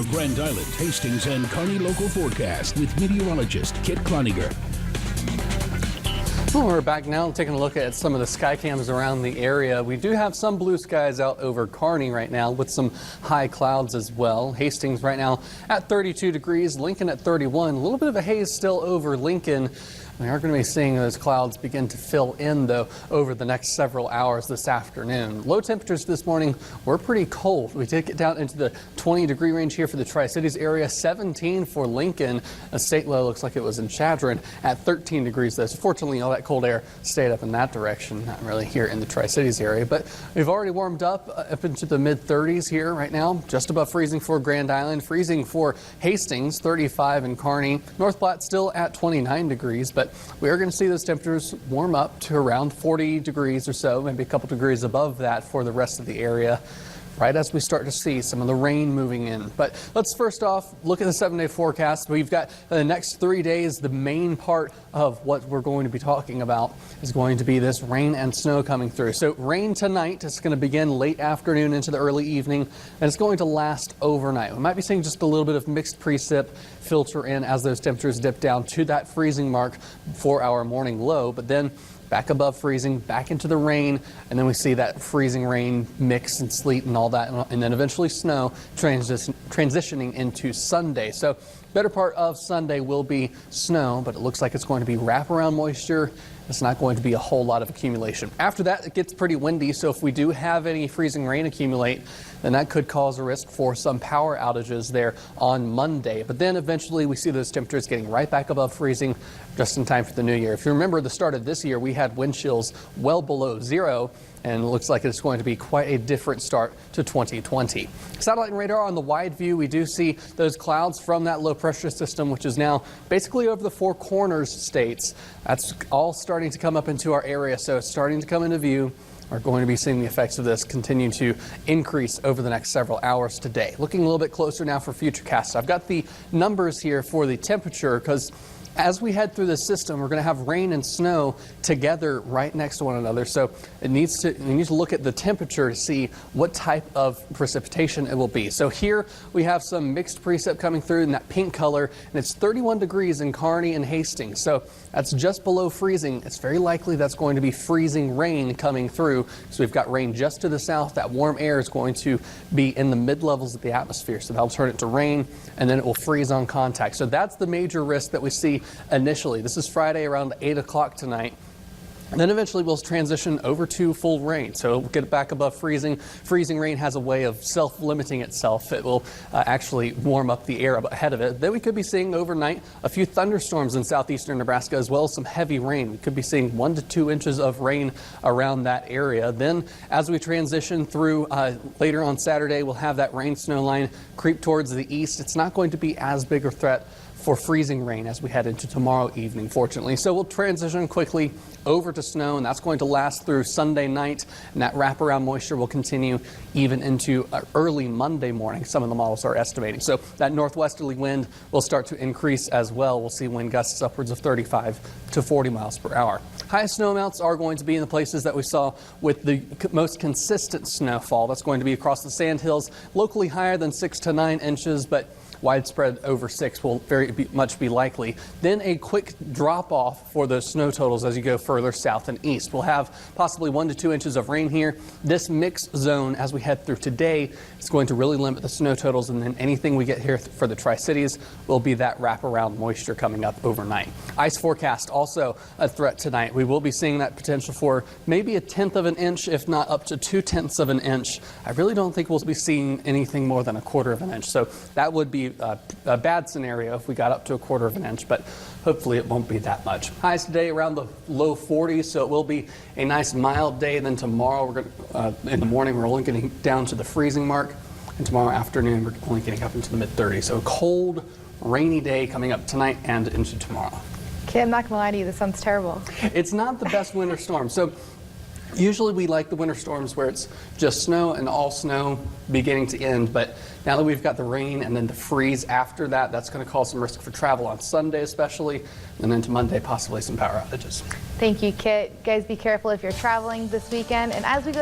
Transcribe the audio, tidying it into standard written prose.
Your Grand Island, Hastings, and Kearney local forecast with meteorologist Kit Cloninger. Well, we're back now taking a look at some of the sky cams around the area. We do have some blue skies out over Kearney right now with some high clouds as well. Hastings right now at 32 degrees, Lincoln at 31. A little bit of a haze still over Lincoln. We are going to be seeing those clouds begin to fill in, though, over the next several hours this afternoon. Low temperatures this morning were pretty cold. We did get down into the 20-degree range here for the Tri-Cities area, 17 for Lincoln. A state low looks like it was in Chadron at 13 degrees, though. So fortunately, all that cold air stayed up in that direction, not really here in the Tri-Cities area. But we've already warmed up into the mid-30s here right now, just above freezing for Grand Island, freezing for Hastings, 35 in Kearney. North Platte still at 29 degrees, but we are going to see those temperatures warm up to around 40 degrees or so, maybe a couple degrees above that for the rest of the area, right as we start to see some of the rain moving in. But let's first off look at the 7-day forecast. We've got the next 3 days. The main part of what we're going to be talking about is going to be this rain and snow coming through. So rain tonight is going to begin late afternoon into the early evening, and it's going to last overnight. We might be seeing just a little bit of mixed precip filter in as those temperatures dip down to that freezing mark for our morning low, but then back above freezing, back into the rain, and then we see that freezing rain mix and sleet and all that, and then eventually snow transitioning into Sunday. So better part of Sunday will be snow, but it looks like it's going to be wraparound moisture. It's not going to be a whole lot of accumulation. After that, it gets pretty windy, so if we do have any freezing rain accumulate, then that could cause a risk for some power outages there on Monday. But then eventually we see those temperatures getting right back above freezing just in time for the new year. If you remember the start of this year, we had wind chills well below zero, and it looks like it's going to be quite a different start to 2020. Satellite and radar on the wide view, we do see those clouds from that low pressure system, which is now basically over the Four Corners states. That's all starting to come up into our area, so it's starting to come into view. We're going to be seeing the effects of this continue to increase over the next several hours today. Looking a little bit closer now for Futurecast. I've got the numbers here for the temperature because as we head through the system, we're going to have rain and snow together right next to one another. So you need to look at the temperature to see what type of precipitation it will be. So here we have some mixed precip coming through in that pink color, and it's 31 degrees in Kearney and Hastings. So that's just below freezing. It's very likely that's going to be freezing rain coming through. So we've got rain just to the south. That warm air is going to be in the mid-levels of the atmosphere. So that'll turn it to rain, and then it will freeze on contact. So that's the major risk that we see initially. This is Friday around 8 o'clock tonight. And then eventually we'll transition over to full rain. So we'll get it back above freezing. Freezing rain has a way of self-limiting itself. It will actually warm up the air ahead of it. Then we could be seeing overnight a few thunderstorms in southeastern Nebraska, as well as some heavy rain. We could be seeing 1 to 2 inches of rain around that area. Then as we transition through later on Saturday, we'll have that rain snow line creep towards the east. It's not going to be as big a threat for freezing rain as we head into tomorrow evening, fortunately. So we'll transition quickly over to snow, and that's going to last through Sunday night, and that wraparound moisture will continue even into early Monday morning, some of the models are estimating. So that northwesterly wind will start to increase as well. We'll see wind gusts upwards of 35 to 40 miles per hour. Highest snow amounts are going to be in the places that we saw with the most consistent snowfall. That's going to be across the sandhills, locally higher than 6 to 9 inches, but widespread over 6 will very much be likely. Then a quick drop off for those snow totals as you go further south and east. We'll have possibly 1 to 2 inches of rain here. This mixed zone as we head through today is going to really limit the snow totals, and then anything we get here for the Tri-Cities will be that wraparound moisture coming up overnight. Ice forecast also a threat tonight. We will be seeing that potential for maybe 1/10 of an inch, if not up to 2/10 of an inch. I really don't think we'll be seeing anything more than 1/4 of an inch. So that would be a bad scenario if we got up to 1/4 of an inch, but hopefully it won't be that much. Highs today around the low 40s, so it will be a nice mild day. Then tomorrow, we're going in the morning, we're only getting down to the freezing mark, and tomorrow afternoon, we're only getting up into the mid-30s. So a cold, rainy day coming up tonight and into tomorrow. Kid, I'm not gonna lie to you, this sounds terrible. It's not the best winter storm. So usually we like the winter storms where it's just snow and all snow beginning to end, but now that we've got the rain and then the freeze after that, that's going to cause some risk for travel on Sunday especially, and then to Monday possibly some power outages. Thank you, Kit. Guys, be careful if you're traveling this weekend. And as we go